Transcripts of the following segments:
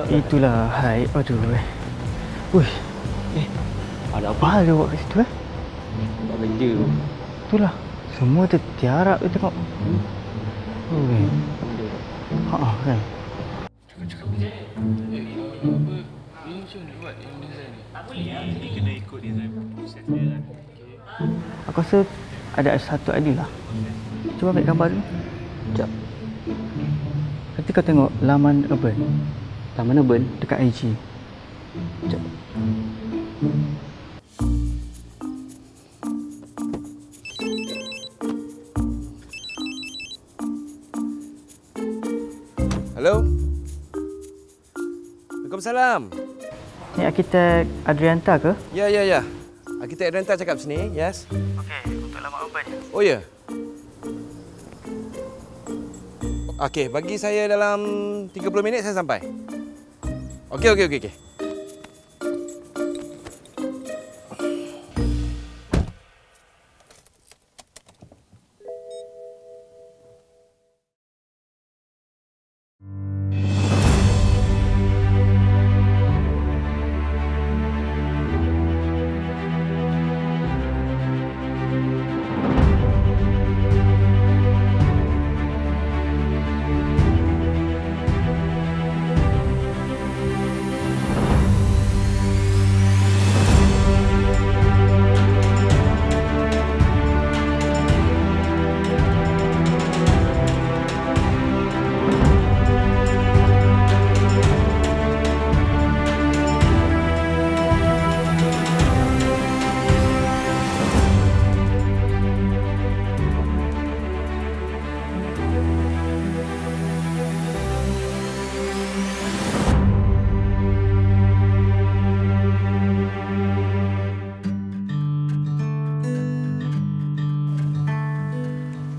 Itulah, hai. Aduh. Wih. Ada apa? Apa dia buat kat situ Buat kerja. Itulah. Semua tertiarap tu tengok. Wih. Haa kan. Cakap ni. Ini macam mana buat yang design ni? Tak boleh lah. Jadi kena ikut design proses dia kan. Aku rasa ada satu idea lah. Cuba ambil gambar dulu. Sekejap. Nanti kau tengok laman urban. Laman urban? Dekat IG. Sekejap. Halo? Waalaikumsalam. Ni arkitek Adrianta ke? Ya. Arkitek Adrianta cakap sini, yes? Okey, untuk laman urban je. Oh ya? Okey, bagi saya dalam 30 minit saya sampai. Okey.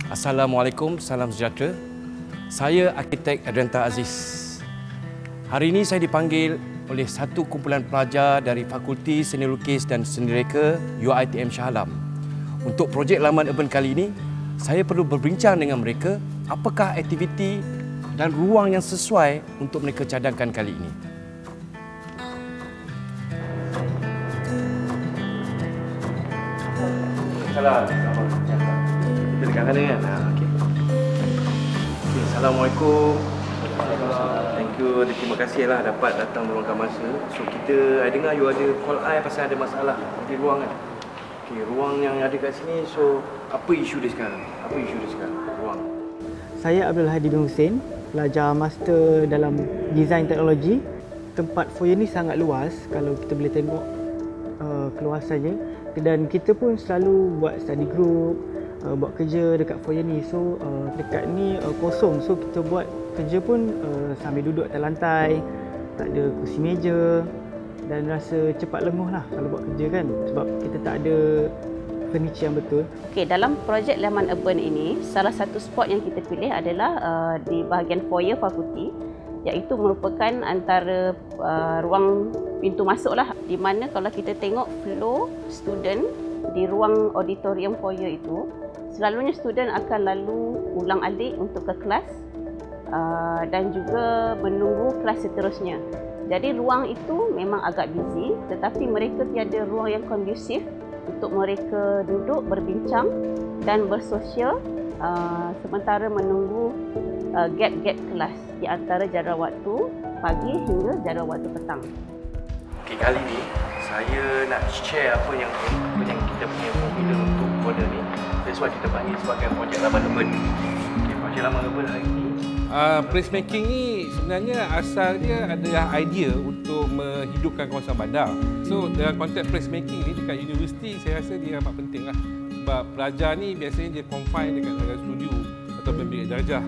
Assalamualaikum, salam sejahtera. Saya arkitek Adrianta Aziz. Hari ini saya dipanggil oleh satu kumpulan pelajar dari Fakulti Seni Lukis dan Seni Reka UiTM Shah Alam. Untuk projek laman urban kali ini, saya perlu berbincang dengan mereka apakah aktiviti dan ruang yang sesuai untuk mereka cadangkan kali ini. Assalamualaikum. Kita dekat sana kan? Okey. Assalamualaikum. Thank you. Terima kasihlah dapat datang meluangkan masa. So kita, I dengar you ada call I pasal ada masalah di ruang kan? Okey, ruang yang ada kat sini. So apa isu dia sekarang? Ruang. Saya Abdul Hadi bin Hussein, pelajar master dalam design teknologi. Tempat foyer ni sangat luas kalau kita boleh tengok keluar saja. Dan kita pun selalu buat study group, buat kerja dekat foyer ni. So dekat ni kosong. So kita buat kerja pun sambil duduk atas lantai, tak ada kursi meja dan rasa cepat lenguh lah kalau buat kerja kan, sebab kita tak ada furniture yang betul. Okey, dalam projek laman urban ini, salah satu spot yang kita pilih adalah di bahagian foyer fakulti, iaitu merupakan antara ruang pintu masuk lah, di mana kalau kita tengok flow student di ruang auditorium foyer itu, selalunya student akan lalu ulang-alik untuk ke kelas dan juga menunggu kelas seterusnya. Jadi ruang itu memang agak busy, tetapi mereka tiada ruang yang kondusif untuk mereka duduk berbincang dan bersosial sementara menunggu gap-gap kelas di antara jadual waktu pagi hingga jadual waktu petang. Okey, kali ni saya nak share apa yang kita punya formula untuk model ni. That's why kita panggil sebagai projek laman urban. Okey, projek laman urban hari ni. Placemaking ni sebenarnya asal dia adalah idea untuk menghidupkan kawasan bandar. So dalam konteks placemaking ni dekat universiti saya rasa dia amat penting lah. Sebab pelajar ni biasanya dia confine dekat dalam studio ataupun bilik darjah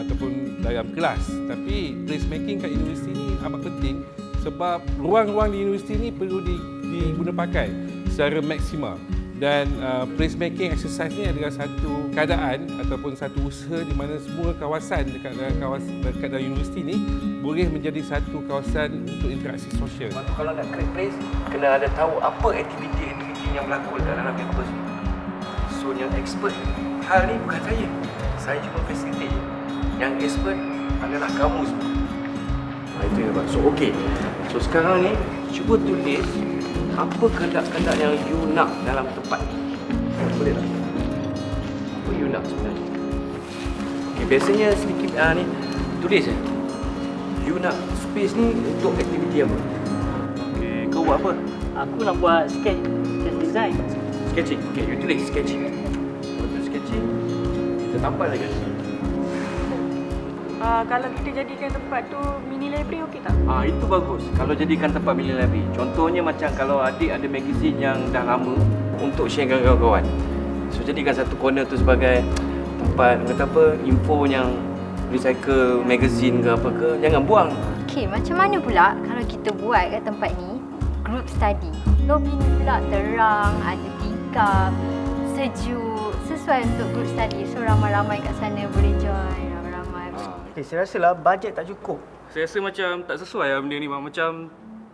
ataupun dalam kelas. Tapi placemaking kat universiti ni amat penting sebab ruang-ruang di universiti ni perlu diguna pakai secara maksimal. Dan placemaking exercise ni adalah satu keadaan ataupun satu usaha di mana semua kawasan dekat dalam universiti ni boleh menjadi satu kawasan untuk interaksi sosial. Kalau nak create place, kena ada tahu apa aktiviti-aktiviti yang berlaku dalam campus ni. So yang expert hal ni bukan saya cuma facilitate. Yang expert adalah kamu semua. Itu yang dapat. So okey. So sekarang ni cuba tulis apa kehendak-kehendak yang you nak dalam tempat ni. Boleh tak? Apa you nak sebenarnya? Okey, biasanya sedikit ni tulis je. You nak space ni untuk aktiviti apa? Okey, kau buat apa? Aku nak buat sketch design. Sketching. Okey, you tulis sketching. Waktu sketching, kita tampal lagi. Kalau kita jadikan tempat tu mini library okey tak? Itu bagus. Kalau jadikan tempat mini library. Contohnya macam kalau adik ada magazine yang dah lama untuk share dengan kawan-kawan. So jadikan satu corner tu sebagai tempat kata apa, info yang recycle magazine ke apa ke, jangan buang. Okey, macam mana pula kalau kita buat kat tempat ni group study? Lobby ni pula terang, ada tingkap, sejuk, sesuai untuk group study. So ramai-ramai kat sana boleh join, ramai-ramai. Okay, saya rasa lah bajet tak cukup. Saya rasa macam tak sesuai lah benda ni bang. Macam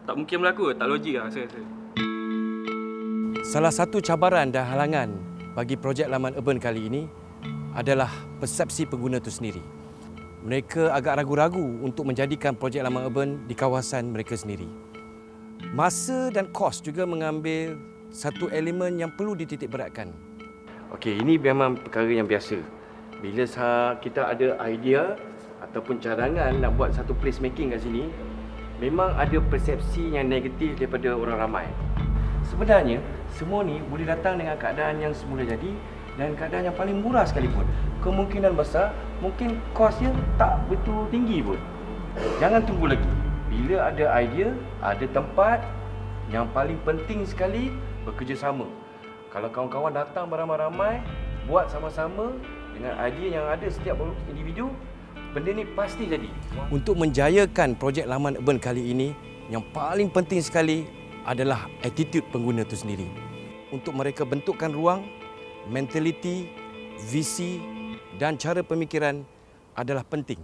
tak mungkin berlaku, tak logik lah saya rasa. Salah satu cabaran dan halangan bagi projek laman urban kali ini adalah persepsi pengguna itu sendiri. Mereka agak ragu-ragu untuk menjadikan projek laman urban di kawasan mereka sendiri. Masa dan kos juga mengambil satu elemen yang perlu dititik beratkan. Okey, ini memang perkara yang biasa. Bila kita ada idea ataupun cadangan nak buat satu placemaking kat sini, memang ada persepsi yang negatif daripada orang ramai. Sebenarnya, semua ni boleh datang dengan keadaan yang semula jadi dan keadaan yang paling murah sekalipun. Kemungkinan besar, mungkin kosnya tak betul tinggi pun. Jangan tunggu lagi. Bila ada idea, ada tempat, yang paling penting sekali bekerjasama. Kalau kawan-kawan datang beramai-ramai, buat sama-sama dengan idea yang ada setiap individu, benda ni pasti jadi. Untuk menjayakan projek laman urban kali ini, yang paling penting sekali adalah attitude pengguna itu sendiri. Untuk mereka bentukkan ruang, mentaliti, visi dan cara pemikiran adalah penting.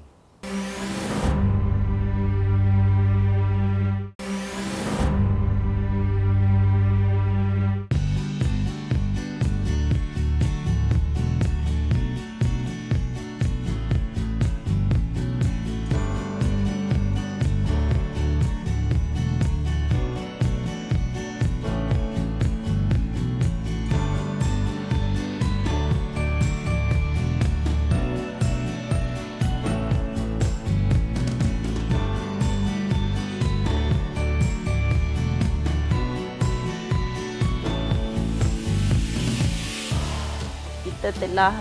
Kita telah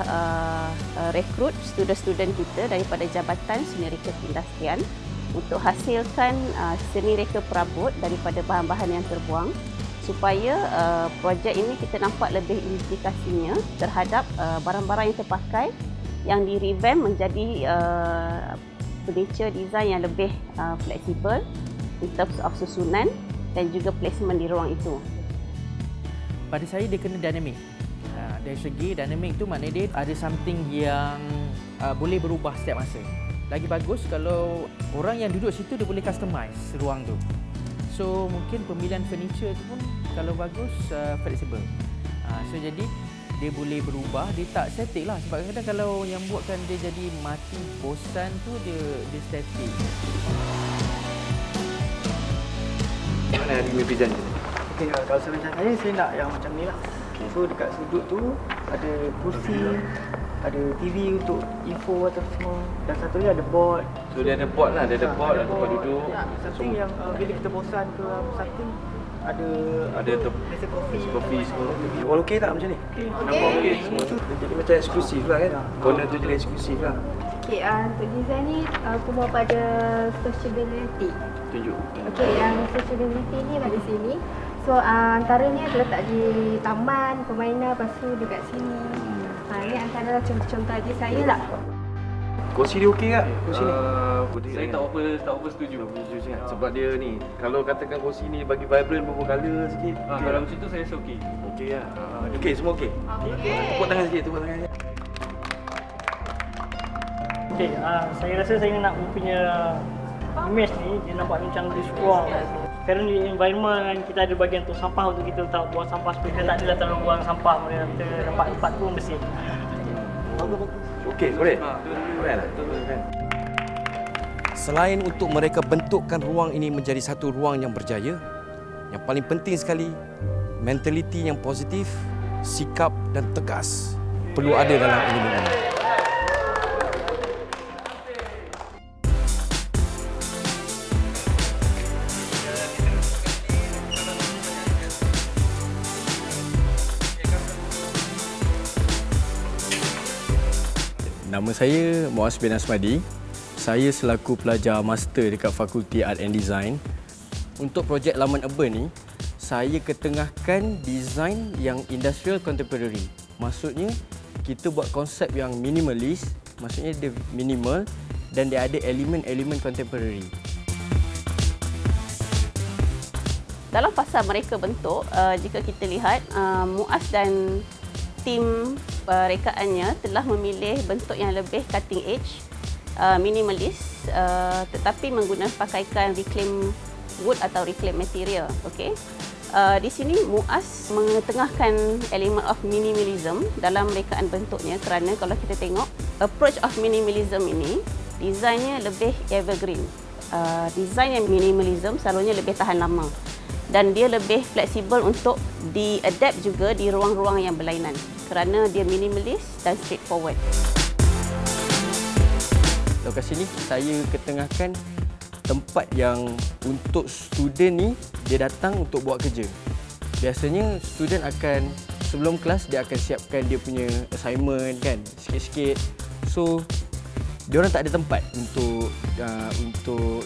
rekrut student-student kita daripada Jabatan Seni Reka Perindustrian untuk hasilkan seni reka perabot daripada bahan-bahan yang terbuang supaya projek ini kita nampak lebih implikasinya terhadap barang-barang yang terpakai yang di-revamp menjadi furniture design yang lebih fleksibel in terms of susunan dan juga placement di ruang itu. Pada saya dia kena dynamic. Dari segi dynamic tu maknanya dia ada something yang boleh berubah setiap masa. Lagi bagus kalau orang yang duduk situ dia boleh customize ruang tu. So mungkin pemilihan furniture tu pun kalau bagus fleksibel. So jadi dia boleh berubah, dia tak statik lah. Sebab kadang-kadang kalau yang buatkan dia jadi mati bosan tu dia statik. Mana Adi present? Okey, kalau saya nak yang macam ni lah. So dekat sudut tu ada kursi, ada TV untuk info atau semua, dan satu lagi ada board. So dia ada board lah, dia ada board, ada tempat duduk. Something yang bila kita bosan ke something ada kopi semua. All okey tak macam ni? Nampak okey semua tu. Jadi macam eksklusif lah kan? Corner tu jadi eksklusif lah. Okey, untuk design ni aku mau pada sociability. Tunjuk. Okey, yang sociability ni ada sini. So antaranya terletak di taman, permainan, lepas tu dekat sini. Ini antara contoh-contoh adik saya lah. Kursi dia okey tak? Kursi ni? Saya tak apa setuju. Sebab dia ni, kalau katakan kursi ni bagi vibrant berubah colour sikit. Kalau macam tu saya rasa okey. Okey lah. Okey, semua okey? Tepuk tangan sikit, tepuk tangan sikit. Okey, saya rasa saya nak punya image ni, dia nampak macam lebih strong. Sekarang di environment kita ada bahagian tu sampah untuk kita tak buang sampah supaya kita tak adalah terlalu buang sampah, kita nampak tempat tu bersih. Bagus. Okey, boleh? Boleh lah. Selain untuk mereka bentukkan ruang ini menjadi satu ruang yang berjaya, yang paling penting sekali, mentaliti yang positif, sikap dan tegas perlu ada dalam elemen ini. Nama saya Muaz bin Asmadi. Saya selaku pelajar master dekat Fakulti Art and Design. Untuk projek Laman Urban ni, saya ketengahkan design yang industrial contemporary. Maksudnya, kita buat konsep yang minimalis, maksudnya dia minimal dan dia ada elemen-elemen contemporary. Dalam fasa mereka bentuk, jika kita lihat, Muaz dan tim rekaannya telah memilih bentuk yang lebih cutting edge, minimalis, tetapi menggunakan pakaikan reclaim wood atau reclaim material. Okay? Di sini Muaz mengetengahkan elemen of minimalism dalam rekaan bentuknya, kerana kalau kita tengok approach of minimalism ini, desainnya lebih evergreen. Desain yang minimalism selalunya lebih tahan lama dan dia lebih fleksibel untuk di-adapt juga di ruang-ruang yang berlainan kerana dia minimalis dan straightforward. Lokasi ni saya ketengahkan tempat yang untuk student ni dia datang untuk buat kerja. Biasanya student akan sebelum kelas dia akan siapkan dia punya assignment kan, sikit-sikit. So diorang tak ada tempat untuk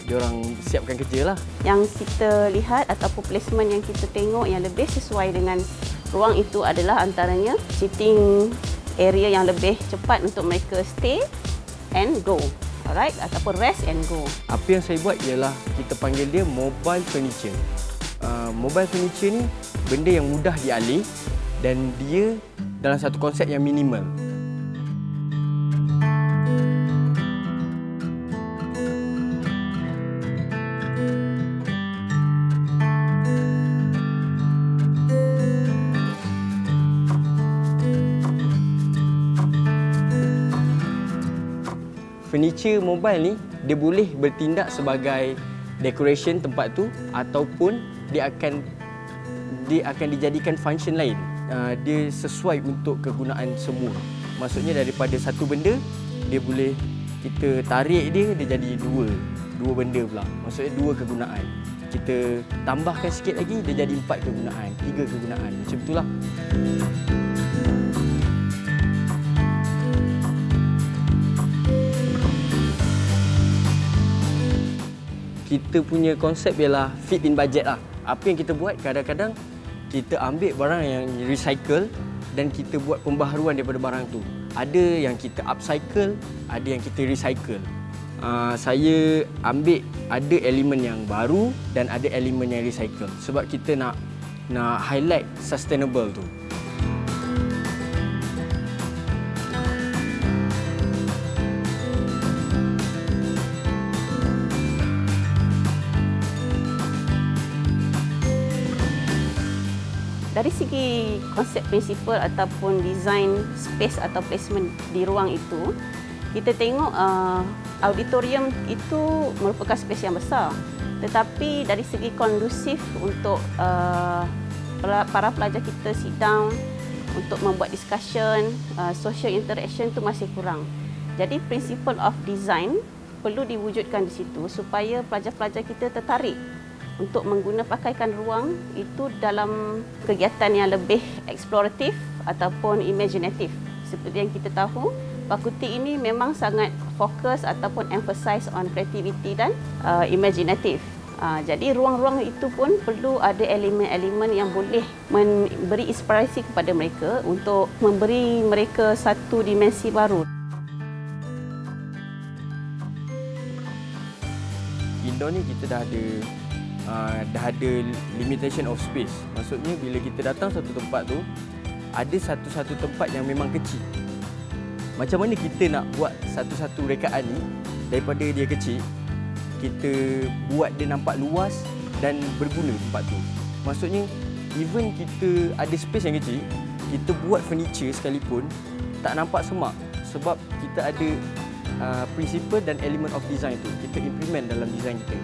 diorang siapkan kerja lah. Yang kita lihat ataupun placement yang kita tengok yang lebih sesuai dengan ruang itu adalah antaranya sitting area yang lebih cepat untuk mereka stay and go. Alright, ataupun rest and go. Apa yang saya buat ialah kita panggil dia mobile furniture. Mobile furniture ni benda yang mudah dialih dan dia dalam satu konsep yang minimal. Furniture mobile ni dia boleh bertindak sebagai decoration tempat tu ataupun dia akan dijadikan function lain. Dia sesuai untuk kegunaan semua. Maksudnya daripada satu benda dia boleh kita tarik dia jadi dua benda pula. Maksudnya dua kegunaan. Kita tambahkan sikit lagi dia jadi 4 kegunaan, 3 kegunaan. Macam itulah. Kita punya konsep ialah fit in budget lah. Apa yang kita buat, kadang-kadang kita ambil barang yang recycle dan kita buat pembaharuan daripada barang tu. Ada yang kita upcycle, ada yang kita recycle. Saya ambil ada elemen yang baru dan ada elemen yang recycle. Sebab kita nak highlight sustainable tu. Dari segi konsep prinsipal ataupun design space atau placement di ruang itu, kita tengok auditorium itu merupakan space yang besar. Tetapi dari segi kondusif untuk para pelajar kita sit down untuk membuat discussion, social interaction itu masih kurang. Jadi principle of design perlu diwujudkan di situ supaya pelajar-pelajar kita tertarik untuk menggunakan pakaikan ruang itu dalam kegiatan yang lebih eksploratif ataupun imaginatif. Seperti yang kita tahu, fakulti ini memang sangat fokus ataupun emphasize on creativity dan imaginatif. Jadi ruang-ruang itu pun perlu ada elemen-elemen yang boleh memberi inspirasi kepada mereka untuk memberi mereka satu dimensi baru. Indoor ni kita dah ada limitation of space. Maksudnya bila kita datang satu tempat tu, ada satu-satu tempat yang memang kecil. Macam mana kita nak buat satu-satu rekaan ni daripada dia kecil, kita buat dia nampak luas dan berguna tempat tu. Maksudnya even kita ada space yang kecil, kita buat furniture sekalipun tak nampak semak sebab kita ada principle dan element of design tu kita implement dalam design kita.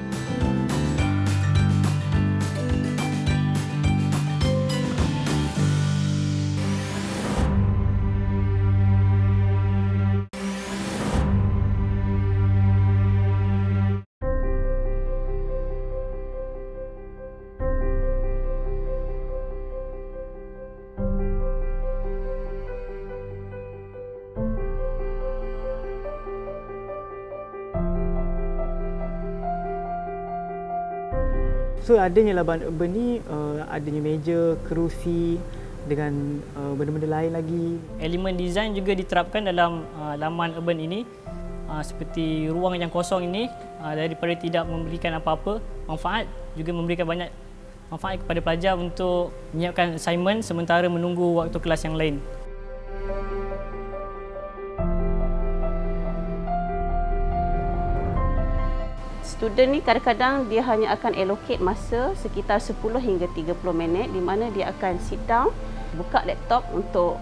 So adanya laman urban ni, adanya meja, kerusi dengan benda-benda lain lagi. Elemen design juga diterapkan dalam laman urban ini, seperti ruang yang kosong ini, daripada tidak memberikan apa-apa manfaat, juga memberikan banyak manfaat kepada pelajar untuk menyiapkan assignment sementara menunggu waktu kelas yang lain. Student ni kadang-kadang dia hanya akan allocate masa sekitar 10 hingga 30 minit di mana dia akan sit down, buka laptop untuk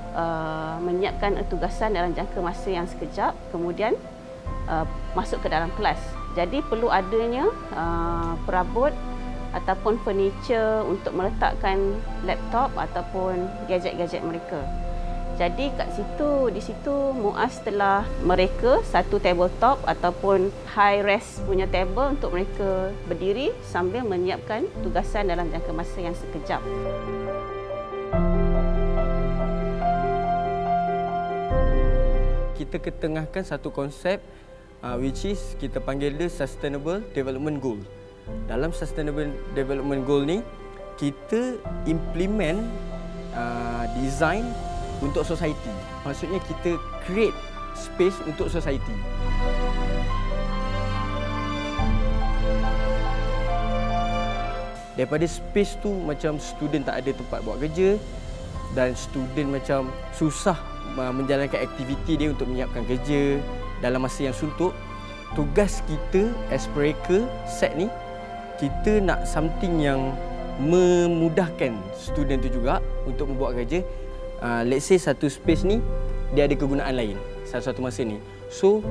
menyiapkan tugasan dalam jangka masa yang sekejap, kemudian masuk ke dalam kelas. Jadi perlu adanya perabot ataupun furniture untuk meletakkan laptop ataupun gadget-gadget mereka. Jadi di situ MUAS telah mereka satu tabletop ataupun high res punya table untuk mereka berdiri sambil menyiapkan tugasan dalam jangka masa yang sekejap. Kita ketengahkan satu konsep which is kita panggil dia Sustainable Development Goal. Dalam Sustainable Development Goal ni kita implement design untuk society. Maksudnya kita create space untuk society. Daripada space tu macam student tak ada tempat buat kerja dan student macam susah menjalankan aktiviti dia untuk menyiapkan kerja dalam masa yang suntuk. Tugas kita as mereka set ni, kita nak something yang memudahkan student tu juga untuk membuat kerja. Let's say satu space ni dia ada kegunaan lain satu masa ni. So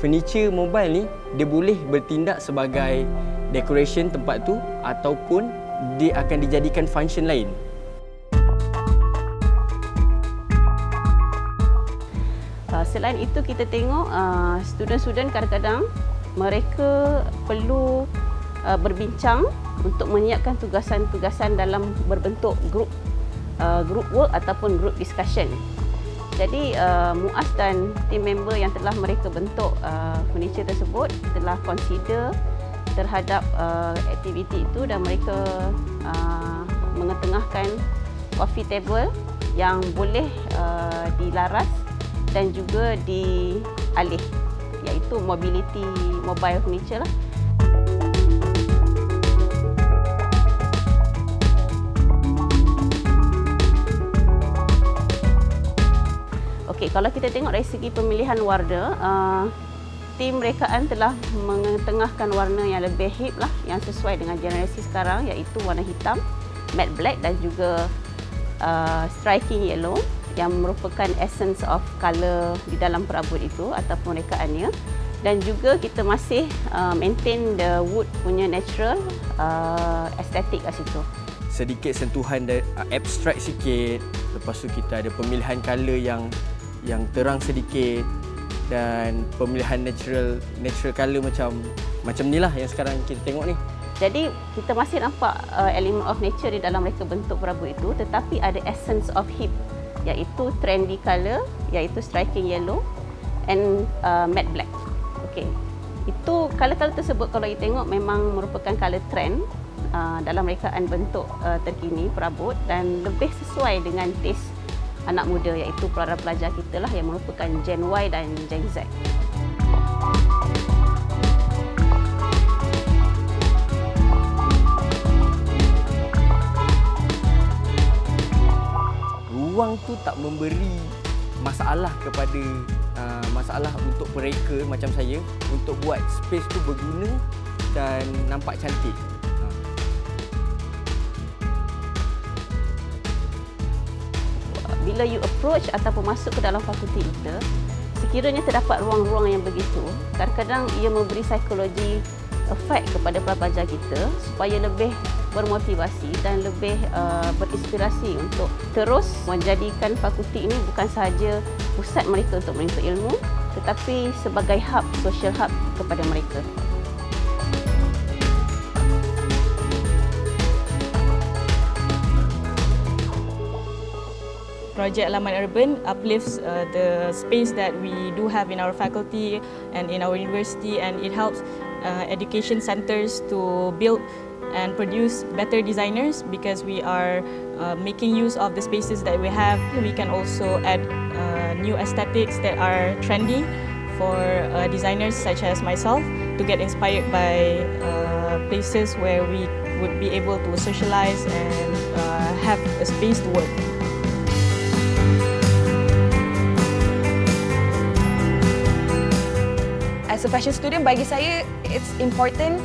furniture mobile ni dia boleh bertindak sebagai decoration tempat tu ataupun dia akan dijadikan function lain. Selain itu kita tengok student-student kadang-kadang mereka perlu berbincang untuk menyiapkan tugasan-tugasan dalam berbentuk group work ataupun group discussion. Jadi MUAS dan team member yang telah mereka bentuk furniture tersebut telah consider terhadap aktiviti itu dan mereka mengetengahkan coffee table yang boleh dilaras dan juga dialih, iaitu mobility mobile furniture lah. Okey, kalau kita tengok dari segi pemilihan warna, tim rekaan telah mengetengahkan warna yang lebih hip lah, yang sesuai dengan generasi sekarang, iaitu warna hitam, matte black dan juga striking yellow yang merupakan essence of colour di dalam perabot itu ataupun rekaannya. Dan juga kita masih maintain the wood punya natural aesthetic kat situ. Sedikit sentuhan abstrak sikit, lepas tu kita ada pemilihan colour yang terang sedikit dan pemilihan natural colour macam ni lah yang sekarang kita tengok ni. Jadi kita masih nampak element of nature di dalam mereka bentuk perabot itu, tetapi ada essence of hip, iaitu trendy colour, iaitu striking yellow and matte black. Okey. Itu colour-colour tersebut kalau kita tengok memang merupakan colour trend dalam rekaan bentuk terkini perabot dan lebih sesuai dengan taste anak muda, iaitu pelajar kita lah yang merupakan Gen Y dan Gen Z. Ruang tu tak memberi masalah kepada masalah untuk mereka macam saya untuk buat space tu berguna dan nampak cantik. Bila you approach ataupun masuk ke dalam fakulti kita, Sekiranya terdapat ruang-ruang yang begitu, kadang-kadang ia memberi psikologi efek kepada pelajar kita supaya lebih bermotivasi dan lebih berinspirasi untuk terus menjadikan fakulti ini bukan sahaja pusat mereka untuk menuntut ilmu, tetapi sebagai hub, social hub kepada mereka. Project Laman Urban uplifts the space that we do have in our faculty and in our university, and it helps education centers to build and produce better designers because we are making use of the spaces that we have. We can also add new aesthetics that are trendy for designers such as myself to get inspired by places where we would be able to socialize and have a space to work. As a fashion student, bagi saya, it's important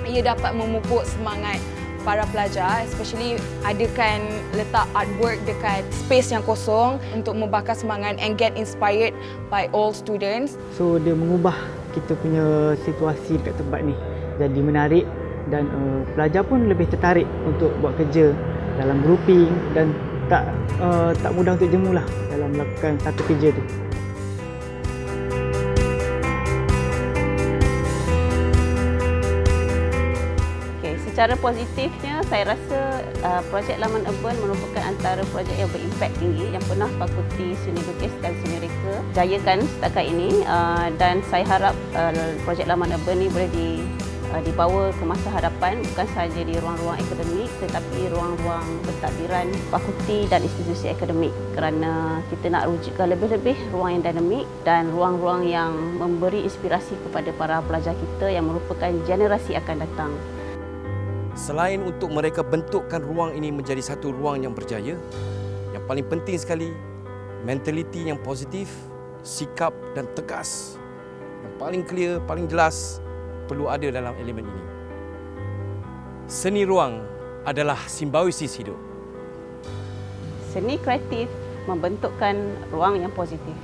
ia dapat memupuk semangat para pelajar, especially adakan letak artwork dekat space yang kosong untuk membakar semangat and get inspired by all students. So dia mengubah kita punya situasi dekat tempat ni jadi menarik dan pelajar pun lebih tertarik untuk buat kerja dalam grouping dan tak mudah untuk jemu lah dalam melakukan satu kerja tu. Secara positifnya, saya rasa projek Laman Urban merupakan antara projek yang berimpak tinggi yang pernah Fakulti Seni Lukis dan Seni Reka jayakan setakat ini, dan saya harap projek Laman Urban ini boleh dibawa ke masa hadapan bukan sahaja di ruang-ruang akademik tetapi ruang-ruang pentadbiran fakulti dan institusi akademik, kerana kita nak wujudkan lebih-lebih ruang yang dinamik dan ruang-ruang yang memberi inspirasi kepada para pelajar kita yang merupakan generasi akan datang. Selain untuk mereka bentukkan ruang ini menjadi satu ruang yang berjaya, yang paling penting sekali, mentaliti yang positif, sikap dan tegas, yang paling clear, paling jelas perlu ada dalam elemen ini. Seni ruang adalah simbiosis hidup. Seni kreatif membentukkan ruang yang positif.